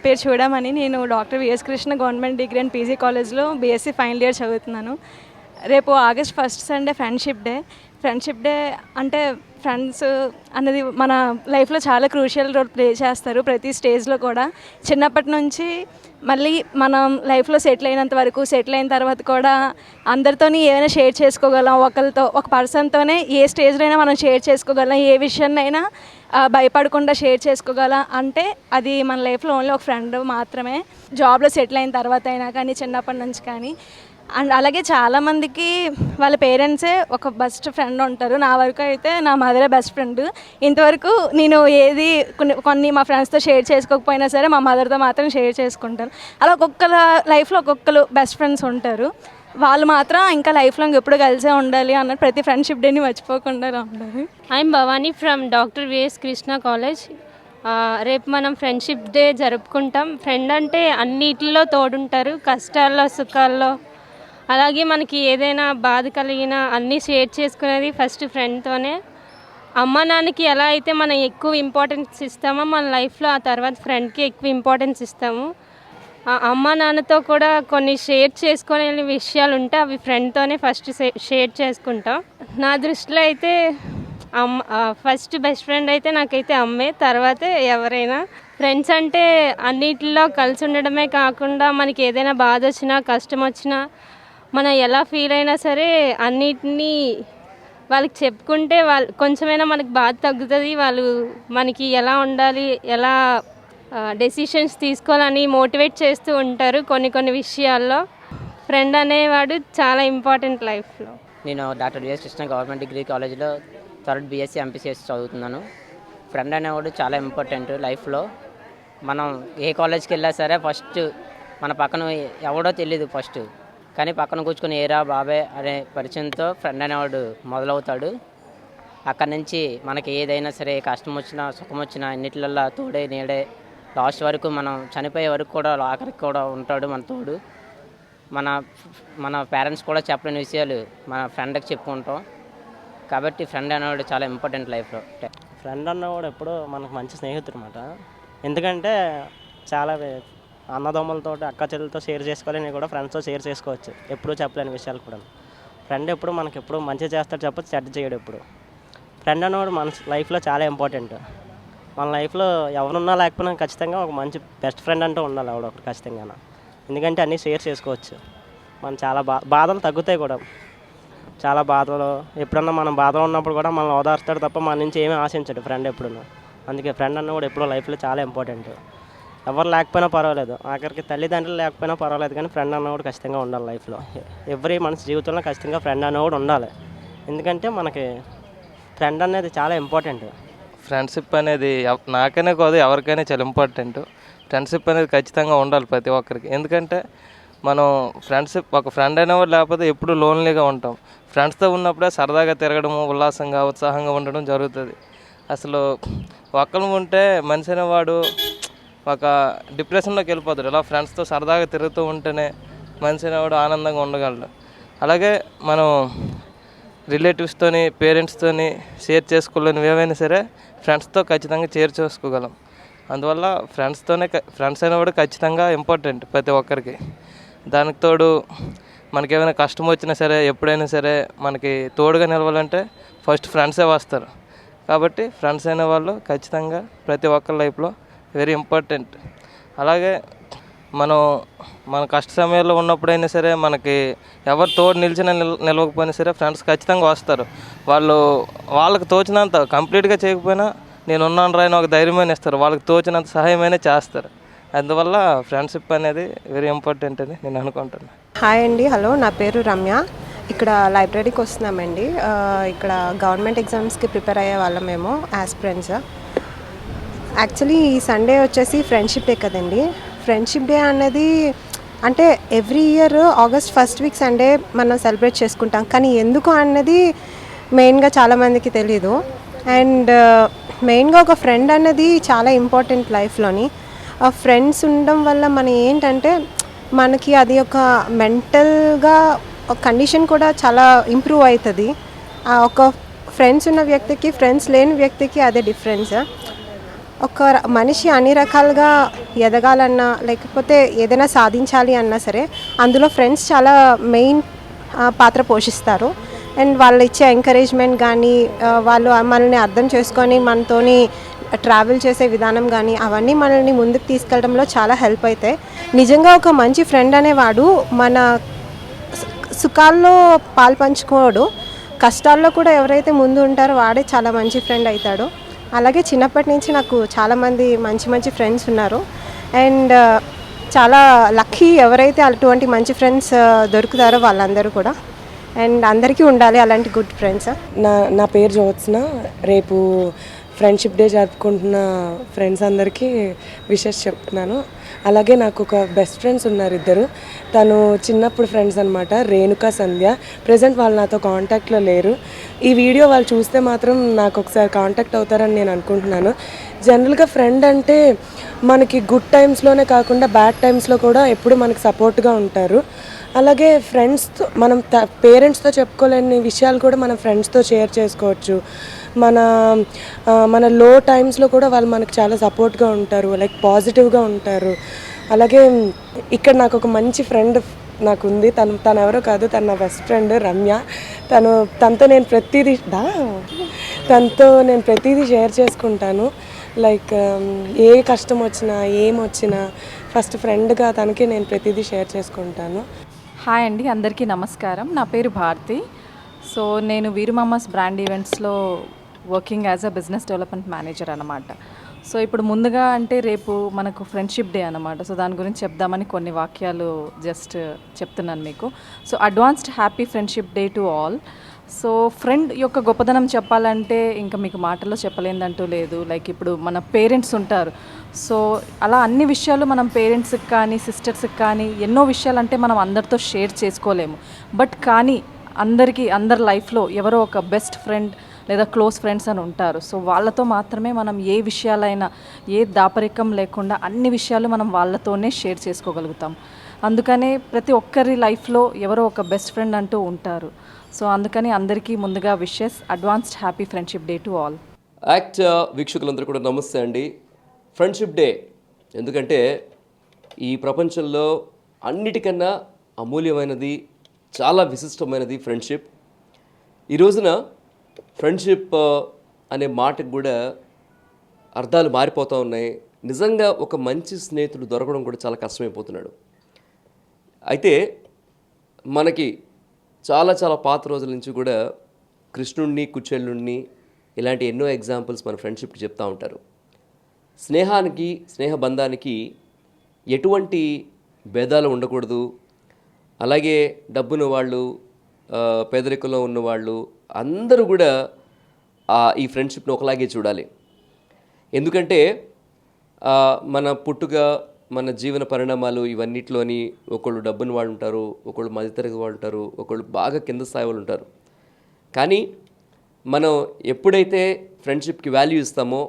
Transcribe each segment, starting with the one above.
పేరు చూడమని. నేను doctor VS Krishna government degree and PG కాలేజ్లో బీఎస్సీ ఫైనల్ ఇయర్ చదువుతున్నాను. రేపు ఆగస్ట్ 1 సండే ఫ్రెండ్షిప్ డే అంటే ఫ్రెండ్స్ అన్నది మన లైఫ్లో చాలా క్రూషియల్ రోల్ ప్లే చేస్తారు ప్రతి స్టేజ్లో కూడా. చిన్నప్పటి నుంచి మళ్ళీ మనం లైఫ్లో సెటిల్ అయిన తర్వాత కూడా అందరితోని ఏదైనా షేర్ చేసుకోగలం, ఒక పర్సన్తోనే ఏ స్టేజ్లో అయినా మనం షేర్ చేసుకోగలం, ఏ విషయాన్నైనా భయపడకుండా షేర్ చేసుకోగలం. అంటే అది మన లైఫ్లో ఓన్లీ ఒక ఫ్రెండ్ మాత్రమే. జాబ్లో సెటిల్ అయిన తర్వాత అయినా కానీ, చిన్నప్పటి నుంచి కానీ. అండ్ అలాగే చాలామందికి వాళ్ళ పేరెంట్సే ఒక బెస్ట్ ఫ్రెండ్ ఉంటారు. నా వరకు అయితే నా మదరే బెస్ట్ ఫ్రెండ్. ఇంతవరకు నేను ఏది కొన్ని మా ఫ్రెండ్స్తో షేర్ చేసుకోకపోయినా సరే మా మదర్తో మాత్రం షేర్ చేసుకుంటాను. అలా ఒక్కొక్కరు లైఫ్లో ఒక్కొక్కరు బెస్ట్ ఫ్రెండ్స్ ఉంటారు. వాళ్ళు మాత్రం ఇంకా లైఫ్లో ఎప్పుడు కలిసే ఉండాలి అన్నట్టు ప్రతి ఫ్రెండ్షిప్ డేని మర్చిపోకుండా ఉండాలి. I'm Bhavani from doctor VS Krishna college. రేపు మనం ఫ్రెండ్షిప్ డే జరుపుకుంటాం. ఫ్రెండ్ అంటే అన్నిటిలో తోడుంటారు, కష్టాల్లో సుఖాల్లో. అలాగే మనకి ఏదైనా బాధ కలిగినా అన్నీ షేర్ చేసుకునేది ఫస్ట్ ఫ్రెండ్తోనే. అమ్మ నాన్నకి ఎలా అయితే మనం ఎక్కువ ఇంపార్టెన్స్ ఇస్తామో మన లైఫ్లో ఆ తర్వాత ఫ్రెండ్కి ఎక్కువ ఇంపార్టెన్స్ ఇస్తాము. అమ్మ నాన్నతో కూడా కొన్ని షేర్ చేసుకునే విషయాలు ఉంటే అవి ఫ్రెండ్తోనే ఫస్ట్ షేర్ చేసుకుంటాం. నా దృష్టిలో అయితే ఫస్ట్ బెస్ట్ ఫ్రెండ్ అయితే నాకైతే అమ్మే, తర్వాతే ఎవరైనా. ఫ్రెండ్స్ అంటే అన్నిటిలో కలిసి ఉండడమే కాకుండా మనకి ఏదైనా బాధ వచ్చినా కష్టం వచ్చినా మనం ఎలా ఫీల్ అయినా సరే అన్నిటినీ వాళ్ళకి చెప్పుకుంటే కొంచెమైనా మనకి బాధ తగ్గుతుంది. వాళ్ళు మనకి ఎలా ఉండాలి, ఎలా డెసిషన్స్ తీసుకోవాలని మోటివేట్ చేస్తూ ఉంటారు కొన్ని విషయాల్లో. ఫ్రెండ్ అనేవాడు చాలా ఇంపార్టెంట్ లైఫ్లో. నేను doctor VS Krishna government degree కాలేజ్లో 3rd BSc MPCS చదువుతున్నాను. ఫ్రెండ్ అనేవాడు చాలా ఇంపార్టెంట్ లైఫ్లో. మనం ఏ కాలేజ్కి వెళ్ళా సరే ఫస్ట్ మన పక్కన ఎవడో తెలియదు ఫస్ట్, కానీ పక్కన కూర్చుని ఏరా బాబాయ్ అనే పరిచయంతో ఫ్రెండ్ అనేవాడు మొదలవుతాడు. అక్కడి నుంచి మనకి ఏదైనా సరే కష్టం వచ్చినా సుఖం వచ్చినా అన్నిటిలల్లో తోడే నీడే లాస్ట్ వరకు మనం చనిపోయే వరకు కూడా ఆఖరికి కూడా ఉంటాడు మన తోడు. మన పేరెంట్స్ కూడా చెప్పలేని విషయాలు మన ఫ్రెండ్కి చెప్పుకుంటాం. కాబట్టి ఫ్రెండ్ అనేవాడు చాలా ఇంపార్టెంట్ లైఫ్లో. ఫ్రెండ్ అన్నవాడు ఎప్పుడూ మనకు మంచి స్నేహితుడు అన్నమాట. ఎందుకంటే చాలా అన్నదమ్ములతో అక్క చెల్లెలతో షేర్ చేసుకోవాలని కూడా ఫ్రెండ్స్తో షేర్ చేసుకోవచ్చు. ఎప్పుడూ చెప్పలేని విషయాలు కూడా. ఫ్రెండ్ ఎప్పుడు మనకి ఎప్పుడు మంచి చేస్తాడు చెప్పచ్చు, చెడ్డ చేయడు. ఎప్పుడు ఫ్రెండ్ అన్నవాడు మన లైఫ్లో చాలా ఇంపార్టెంట్. మన లైఫ్లో ఎవరున్నా లేకపోయినా ఖచ్చితంగా ఒక మంచి బెస్ట్ ఫ్రెండ్ అంటూ ఉండాలి ఎవడొకటి ఖచ్చితంగా. ఎందుకంటే అన్నీ షేర్ చేసుకోవచ్చు. మనం చాలా బాధలు తగ్గుతాయి కూడా. చాలా బాధలు ఎప్పుడన్నా మనం బాధలో ఉన్నప్పుడు కూడా మనం ఓదార్స్తాడు తప్ప మన నుంచి ఏమీ ఆశించడు ఫ్రెండ్ ఎప్పుడున్నా. అందుకే ఫ్రెండ్ అన్న కూడా ఎప్పుడూ లైఫ్లో చాలా ఇంపార్టెంట్. ఎవరు లేకపోయినా పర్వాలేదు, ఆఖరికి తల్లిదండ్రులు లేకపోయినా పర్వాలేదు, కానీ ఫ్రెండ్ అన్న కూడా ఖచ్చితంగా ఉండాలి లైఫ్లో. ఎవరి మనిషి జీవితంలో ఖచ్చితంగా ఫ్రెండ్ అన్న కూడా ఉండాలి. ఎందుకంటే మనకి ఫ్రెండ్ అనేది చాలా ఇంపార్టెంట్. ఫ్రెండ్షిప్ అనేది నాకనే కాదు ఎవరికైనా చాలా ఇంపార్టెంట్. ఫ్రెండ్షిప్ అనేది ఖచ్చితంగా ఉండాలి ప్రతి ఒక్కరికి. ఎందుకంటే మనం ఒక ఫ్రెండ్ అనేవాడు లేకపోతే ఎప్పుడు లోన్లీగా ఉంటాం. ఫ్రెండ్స్తో ఉన్నప్పుడే సరదాగా తిరగడము, ఉల్లాసంగా ఉత్సాహంగా ఉండడం జరుగుతుంది. అసలు ఒక్కరు ఉంటే మనిషి అనేవాడు ఒక డిప్రెషన్లోకి వెళ్ళిపోతాడు. ఇలా ఫ్రెండ్స్తో సరదాగా తిరుగుతూ ఉంటేనే మనిషి అనేవాడు ఆనందంగా ఉండగలడు. అలాగే మనం రిలేటివ్స్తోని పేరెంట్స్తోని షేర్ చేసుకోలేనివి ఏవైనా సరే ఫ్రెండ్స్తో ఖచ్చితంగా షేర్ చేసుకోగలం. అందువల్ల ఫ్రెండ్స్ అనేవాడు ఖచ్చితంగా ఇంపార్టెంట్ ప్రతి ఒక్కరికి. దానికి తోడు మనకి ఏమైనా కష్టం వచ్చినా సరే ఎప్పుడైనా సరే మనకి తోడుగా నిలవాలంటే ఫస్ట్ ఫ్రెండ్సే వస్తారు. కాబట్టి ఫ్రెండ్స్ అనేవాళ్ళు ఖచ్చితంగా ప్రతి ఒక్కరి లైఫ్లో వెరీ ఇంపార్టెంట్. అలాగే మన కష్ట సమయాల్లో ఉన్నప్పుడైనా సరే మనకి ఎవరు తోడు నిలవకపోయినా సరే ఫ్రెండ్స్ ఖచ్చితంగా వస్తారు. వాళ్ళకి తోచినంత కంప్లీట్గా చేయకపోయినా నేను ఉన్నాను రా అని ఒక ధైర్యమైన ఇస్తారు. వాళ్ళకి తోచినంత సహాయమైనా చేస్తారు. అందువల్ల ఫ్రెండ్షిప్ అనేది వెరీ ఇంపార్టెంట్ అని నేను అనుకుంటున్నాను. హాయ్ అండి, హలో, నా పేరు రమ్య. ఇక్కడ లైబ్రరీకి వస్తున్నామండి. ఇక్కడ గవర్నమెంట్ ఎగ్జామ్స్కి ప్రిపేర్ అయ్యే వాళ్ళం మేము ఆస్పిరెంట్స్. యాక్చువల్లీ ఈ సండే వచ్చేసి ఫ్రెండ్షిప్ డే కదండి. ఫ్రెండ్షిప్ డే అనేది అంటే every year August 1st week Sunday మనం సెలబ్రేట్ చేసుకుంటాం. కానీ ఎందుకు అన్నది మెయిన్గా చాలామందికి తెలీదు. అండ్ మెయిన్గా ఒక ఫ్రెండ్ అన్నది చాలా ఇంపార్టెంట్ లైఫ్లోని. ఆ ఫ్రెండ్స్ ఉండడం వల్ల మనం ఏంటంటే మనకి అది ఒక మెంటల్గా కండిషన్ కూడా చాలా ఇంప్రూవ్ అవుతుంది. ఒక ఫ్రెండ్స్ ఉన్న వ్యక్తికి ఫ్రెండ్స్ లేని వ్యక్తికి అదే డిఫరెన్స్. మనిషి అన్ని రకాలుగా ఎదగాలన్నా లేకపోతే ఏదైనా సాధించాలి అన్నా సరే అందులో ఫ్రెండ్స్ చాలా మెయిన్ పాత్ర పోషిస్తారు. అండ్ వాళ్ళు ఇచ్చే ఎంకరేజ్మెంట్ కానీ వాళ్ళు మనల్ని అర్థం చేసుకొని మనతోని ట్రావెల్ చేసే విధానం కానీ అవన్నీ మనల్ని ముందుకు తీసుకెళ్ళడంలో చాలా హెల్ప్ అవుతాయి. నిజంగా ఒక మంచి ఫ్రెండ్ అనేవాడు మన సుఖాల్లో పాలు పంచుకోడు, కష్టాల్లో కూడా ఎవరైతే ముందు ఉంటారో వాడే చాలా మంచి ఫ్రెండ్ అవుతాడు. అలాగే చిన్నప్పటి నుంచి నాకు చాలామంది మంచి మంచి ఫ్రెండ్స్ ఉన్నారు. అండ్ చాలా లక్కీ ఎవరైతే అటువంటి మంచి ఫ్రెండ్స్ దొరుకుతారో వాళ్ళందరూ కూడా. అండ్ అందరికీ ఉండాలి అలాంటి గుడ్ ఫ్రెండ్స్. నా పేరు జ్యోత్స్న. రేపు ఫ్రెండ్షిప్ డే జరుపుకుంటున్న ఫ్రెండ్స్ అందరికీ విషెస్ చెప్తున్నాను. అలాగే నాకు ఒక బెస్ట్ ఫ్రెండ్స్ ఉన్నారు ఇద్దరు. తను చిన్నప్పుడు ఫ్రెండ్స్ అనమాట, రేణుక, సంధ్య. ప్రజెంట్ వాళ్ళు నాతో కాంటాక్ట్లో లేరు. ఈ వీడియో వాళ్ళు చూస్తే మాత్రం నాకు ఒకసారి కాంటాక్ట్ అవుతారని నేను అనుకుంటున్నాను. జనరల్గా ఫ్రెండ్ అంటే మనకి గుడ్ టైమ్స్లోనే కాకుండా బ్యాడ్ టైమ్స్లో కూడా ఎప్పుడు మనకి సపోర్ట్గా ఉంటారు. అలాగే ఫ్రెండ్స్తో మనం పేరెంట్స్తో చెప్పుకోలేని విషయాలు కూడా మనం ఫ్రెండ్స్తో షేర్ చేసుకోవచ్చు. మన లో టైమ్స్లో కూడా వాళ్ళు మనకు చాలా సపోర్ట్గా ఉంటారు, లైక్ పాజిటివ్గా ఉంటారు. అలాగే ఇక్కడ నాకు ఒక మంచి ఫ్రెండ్ నాకు ఉంది. తను ఎవరో కాదు, తను నా బెస్ట్ ఫ్రెండ్ రమ్య. తనతో నేను ప్రతిదీ షేర్ చేసుకుంటాను. లైక్ ఏ కష్టం వచ్చినా ఏమొచ్చినా ఫస్ట్ ఫ్రెండ్గా తనకి నేను ప్రతిదీ షేర్ చేసుకుంటాను. హాయ్ అండి, అందరికీ నమస్కారం. నా పేరు భారతి. సో నేను వీరుమామాస్ బ్రాండ్ ఈవెంట్స్లో working as a business development manager అనమాట. సో ఇప్పుడు ముందుగా అంటే రేపు మనకు ఫ్రెండ్షిప్ డే అనమాట. సో దాని గురించి చెప్దామని కొన్ని వాక్యాలు జస్ట్ చెప్తున్నాను మీకు. So advanced happy friendship day to all. So friend యొక్క గొప్పదనం చెప్పాలంటే ఇంకా మీకు మాటల్లో చెప్పలేదంటూ లేదు. లైక్ ఇప్పుడు మన పేరెంట్స్ ఉంటారు. సో అలా అన్ని విషయాలు మనం పేరెంట్స్కి కానీ సిస్టర్స్కి కానీ ఎన్నో విషయాలు అంటే మనం అందరితో షేర్ చేసుకోలేము. బట్ కానీ అందరి లైఫ్లో ఎవరో ఒక బెస్ట్ ఫ్రెండ్ లేదా క్లోజ్ ఫ్రెండ్స్ అని ఉంటారు. సో వాళ్ళతో మాత్రమే మనం ఏ విషయాలైనా ఏ దాపరికం లేకుండా అన్ని విషయాలు మనం వాళ్ళతోనే షేర్ చేసుకోగలుగుతాం. అందుకనే ప్రతి ఒక్కరి లైఫ్లో ఎవరో ఒక బెస్ట్ ఫ్రెండ్ అంటూ ఉంటారు. సో అందుకని అందరికీ ముందుగా wishes advanced happy friendship day to all. Act వీక్షకులందరూ కూడా నమస్తే అండి. ఫ్రెండ్షిప్ డే ఎందుకంటే ఈ ప్రపంచంలో అన్నిటికన్నా అమూల్యమైనది, చాలా విశిష్టమైనది ఫ్రెండ్షిప్. ఈ రోజున ఫ్రెండ్షిప్ అనే మాటకు కూడా అర్థాలు మారిపోతూ ఉన్నాయి. నిజంగా ఒక మంచి స్నేహితుడు దొరకడం కూడా చాలా కష్టమైపోతున్నాడు. అయితే మనకి చాలా చాలా పాత రోజుల నుంచి కూడా కృష్ణుడిని, కుచేలుడిని ఇలాంటి ఎన్నో ఎగ్జాంపుల్స్ మన ఫ్రెండ్షిప్కి చెప్తూ ఉంటారు. స్నేహానికి, స్నేహబంధానికి ఎటువంటి భేదాలు ఉండకూడదు. అలాగే డబ్బున్న వాళ్ళు, పేదరికంలో ఉన్నవాళ్ళు అందరూ కూడా ఈ ఫ్రెండ్షిప్ని ఒకలాగే చూడాలి. ఎందుకంటే మన పుట్టుక, మన జీవన పరిణామాలు ఇవన్నిటిలోని ఒకళ్ళు డబ్బుని వాళ్ళు ఉంటారు, ఒకళ్ళు మధ్యతరగతి వాళ్ళు ఉంటారు, ఒకళ్ళు బాగా కింద స్థాయి వాళ్ళు ఉంటారు. కానీ మనం ఎప్పుడైతే ఫ్రెండ్షిప్కి వాల్యూ ఇస్తామో,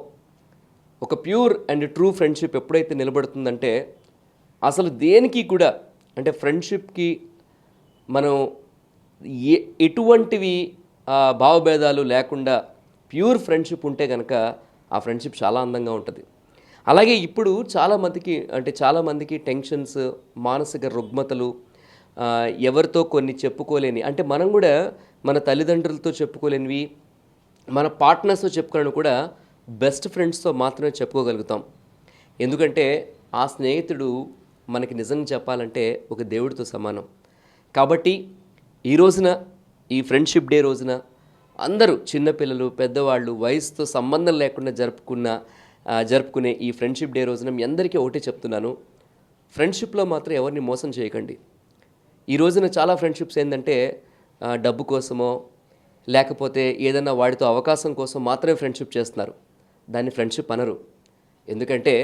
ఒక ప్యూర్ అండ్ ట్రూ ఫ్రెండ్షిప్ ఎప్పుడైతే నిలబడుతుందంటే అసలు దేనికి కూడా అంటే ఫ్రెండ్షిప్కి మనం ఎటువంటివి భావభేదాలు లేకుండా ప్యూర్ ఫ్రెండ్షిప్ ఉంటే కనుక ఆ ఫ్రెండ్షిప్ చాలా అందంగా ఉంటుంది. అలాగే ఇప్పుడు చాలామందికి టెన్షన్స్, మానసిక రుగ్మతలు, ఎవరితో కొన్ని చెప్పుకోలేని, అంటే మనం కూడా మన తల్లిదండ్రులతో చెప్పుకోలేనివి మన పార్ట్నర్స్తో చెప్పుకోవడం కూడా బెస్ట్ ఫ్రెండ్స్తో మాత్రమే చెప్పుకోగలుగుతాం. ఎందుకంటే ఆ స్నేహితుడు మనకి నిజంగా చెప్పాలంటే ఒక దేవుడితో సమానం. కాబట్టి ఈ రోజున, ఈ ఫ్రెండ్షిప్ డే రోజున అందరూ చిన్నపిల్లలు, పెద్దవాళ్ళు, వయసుతో సంబంధం లేకుండా జరుపుకునే ఈ ఫ్రెండ్షిప్ డే రోజున మీ అందరికీ ఒకటే చెప్తున్నాను, ఫ్రెండ్షిప్లో మాత్రం ఎవరిని మోసం చేయకండి. ఈ రోజున చాలా ఫ్రెండ్షిప్స్ ఏంటంటే డబ్బు కోసమో లేకపోతే ఏదైనా వాడితో అవకాశం కోసం మాత్రమే ఫ్రెండ్షిప్ చేస్తున్నారు. దాన్ని ఫ్రెండ్షిప్ అనరు. ఎందుకంటే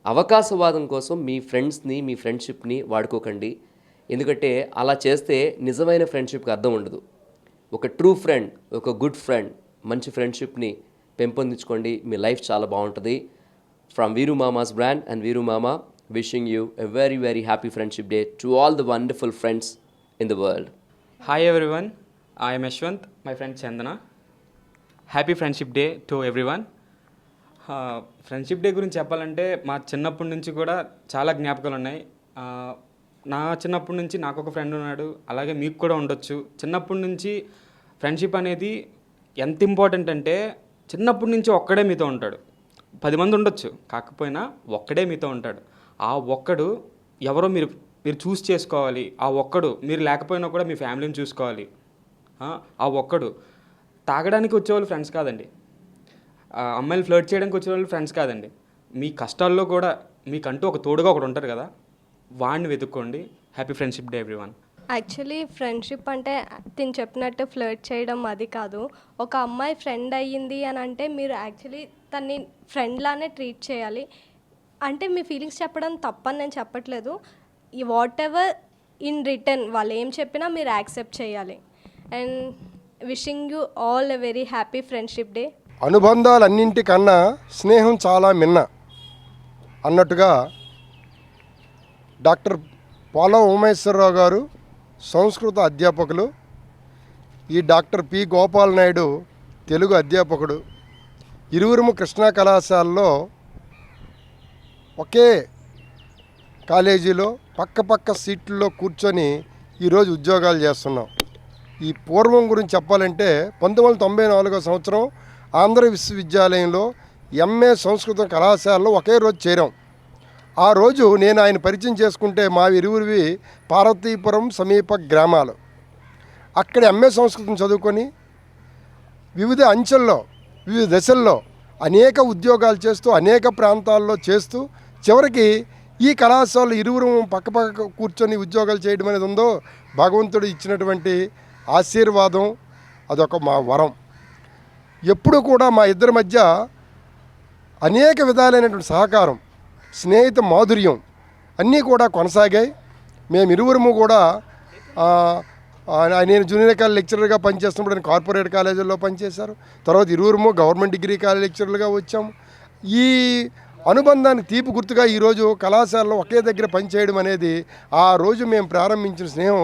అవకాశవాదం కోసం మీ ఫ్రెండ్స్ని, మీ ఫ్రెండ్షిప్ని వాడుకోకండి. ఎందుకంటే అలా చేస్తే నిజమైన ఫ్రెండ్షిప్కి అర్థం ఉండదు. ఒక ట్రూ ఫ్రెండ్, ఒక గుడ్ ఫ్రెండ్, మంచి ఫ్రెండ్షిప్ని పెంపొందించుకోండి. మీ లైఫ్ చాలా బాగుంటుంది. ఫ్రమ్ వీరు మామాస్ బ్రాండ్ అండ్ వీరు మామా wishing you a very very happy friendship day to all the wonderful friends in the world. Hi everyone, I am Ashwant, my friend Chandana. Happy friendship day to everyone. Friendship day గురించి చెప్పాలంటే మా చిన్నప్పటి నుంచి కూడా చాలా జ్ఞాపకాలు ఉన్నాయి. నా చిన్నప్పటి నుంచి నాకు ఒక ఫ్రెండ్ ఉన్నాడు, అలాగే మీకు కూడా ఉండొచ్చు. చిన్నప్పటి నుంచి ఫ్రెండ్షిప్ అనేది ఎంత ఇంపార్టెంట్ అంటే చిన్నప్పటి నుంచి ఒక్కడే మీతో ఉంటాడు. 10 మంది ఉండొచ్చు, కాకపోయినా ఒక్కడే మీతో ఉంటాడు. ఆ ఒక్కడు ఎవరో మీరు చూస్ చేసుకోవాలి. ఆ ఒక్కడు మీరు లేకపోయినా కూడా మీ ఫ్యామిలీని చూసుకోవాలి. ఆ ఒక్కడు తాగడానికి వచ్చేవాళ్ళు ఫ్రెండ్స్ కాదండి, అమ్మాయిలు ఫ్లర్ట్ చేయడానికి వచ్చేవాళ్ళు ఫ్రెండ్స్ కాదండి. మీ కష్టాల్లో కూడా మీకంటూ ఒక తోడుగా ఒకడు ఉంటారు కదా, వాడిని వెతుక్కోండి. Happy friendship day everyone. Actually friendship అంటే తిని చెప్పినట్టు ఫ్లర్ట్ చేయడం అది కాదు. ఒక అమ్మాయి ఫ్రెండ్ అయ్యింది అని అంటే మీరు యాక్చువల్లీ తన్ని ఫ్రెండ్లానే ట్రీట్ చేయాలి. అంటే మీ ఫీలింగ్స్ చెప్పడం తప్పని నేను చెప్పట్లేదు. ఈ వాట్ ఎవర్ ఇన్ రిటర్న్ వాళ్ళు ఏం చెప్పినా మీరు యాక్సెప్ట్ చేయాలి. And wishing you all a very happy friendship day. అనుబంధాలన్నింటికన్నా స్నేహం చాలా మిన్న అన్నట్టుగా డాక్టర్ పోలం ఉమేశ్వరరావు గారు సంస్కృత అధ్యాపకులు, ఈ డాక్టర్ పి గోపాల్ నాయుడు తెలుగు అధ్యాపకుడు, ఇరువురుము కృష్ణా కళాశాలలో ఒకే కాలేజీలో పక్క సీట్లలో కూర్చొని ఈరోజు ఉద్యోగాలు చేస్తున్నాం. ఈ పూర్వం గురించి చెప్పాలంటే 1994 సంవత్సరం ఆంధ్ర విశ్వవిద్యాలయంలో ఎంఏ సంస్కృత కళాశాలలో ఒకే రోజు చేరాం. ఆ రోజు నేను ఆయన పరిచయం చేసుకుంటే మా ఇరువురివి పార్వతీపురం సమీప గ్రామాలు. అక్కడ ఎంఏ సంస్కృతం చదువుకొని వివిధ అంచెల్లో వివిధ దశల్లో అనేక ఉద్యోగాలు చేస్తూ అనేక ప్రాంతాల్లో చేస్తూ చివరికి ఈ కళాశాలలో ఇరువురు పక్క కూర్చొని ఉద్యోగాలు చేయడం అనేది ఉందో భగవంతుడు ఇచ్చినటువంటి ఆశీర్వాదం, అదొక మా వరం. ఎప్పుడు కూడా మా ఇద్దరి మధ్య అనేక విధాలైనటువంటి సహకారం, స్నేహిత మాధుర్యం అన్నీ కూడా కొనసాగాయి. మేమిరువురము కూడా నేను జూనియర్ కాలేజ్ లెక్చరర్గా పనిచేస్తున్నప్పుడు నేను కార్పొరేట్ కాలేజీల్లో పనిచేశారు. తర్వాత ఇరువురము గవర్నమెంట్ డిగ్రీ కాలేజ్ లెక్చరర్లుగా వచ్చాము. ఈ అనుబంధానికి తీపి గుర్తుగా ఈరోజు కళాశాలలో ఒకే దగ్గర పనిచేయడం అనేది ఆ రోజు మేము ప్రారంభించిన స్నేహం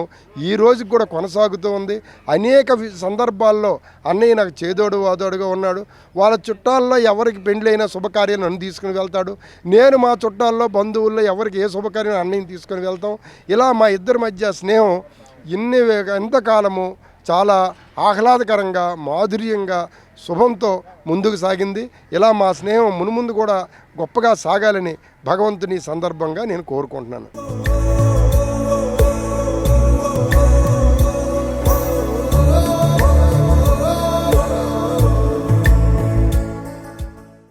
ఈ రోజుకి కూడా కొనసాగుతూ ఉంది. అనేక సందర్భాల్లో అన్నయ్య నాకు చేదోడు వాదోడుగా ఉన్నాడు. వాళ్ళ చుట్టాల్లో ఎవరికి పెండ్లైనా శుభకార్యం నన్ను తీసుకుని వెళ్తాడు. నేను మా చుట్టాల్లో బంధువుల్లో ఎవరికి ఏ శుభకార్యం అన్నయ్యని తీసుకొని వెళ్తాం. ఇలా మా ఇద్దరి మధ్య స్నేహం ఎంతకాలము చాలా ఆహ్లాదకరంగా మాధుర్యంగా శుభంతో ముందుకు సాగింది. ఇలా మా స్నేహం మునుముందు కూడా గొప్పగా సాగాలని భగవంతుని సందర్భంగా నేను కోరుకుంటున్నాను.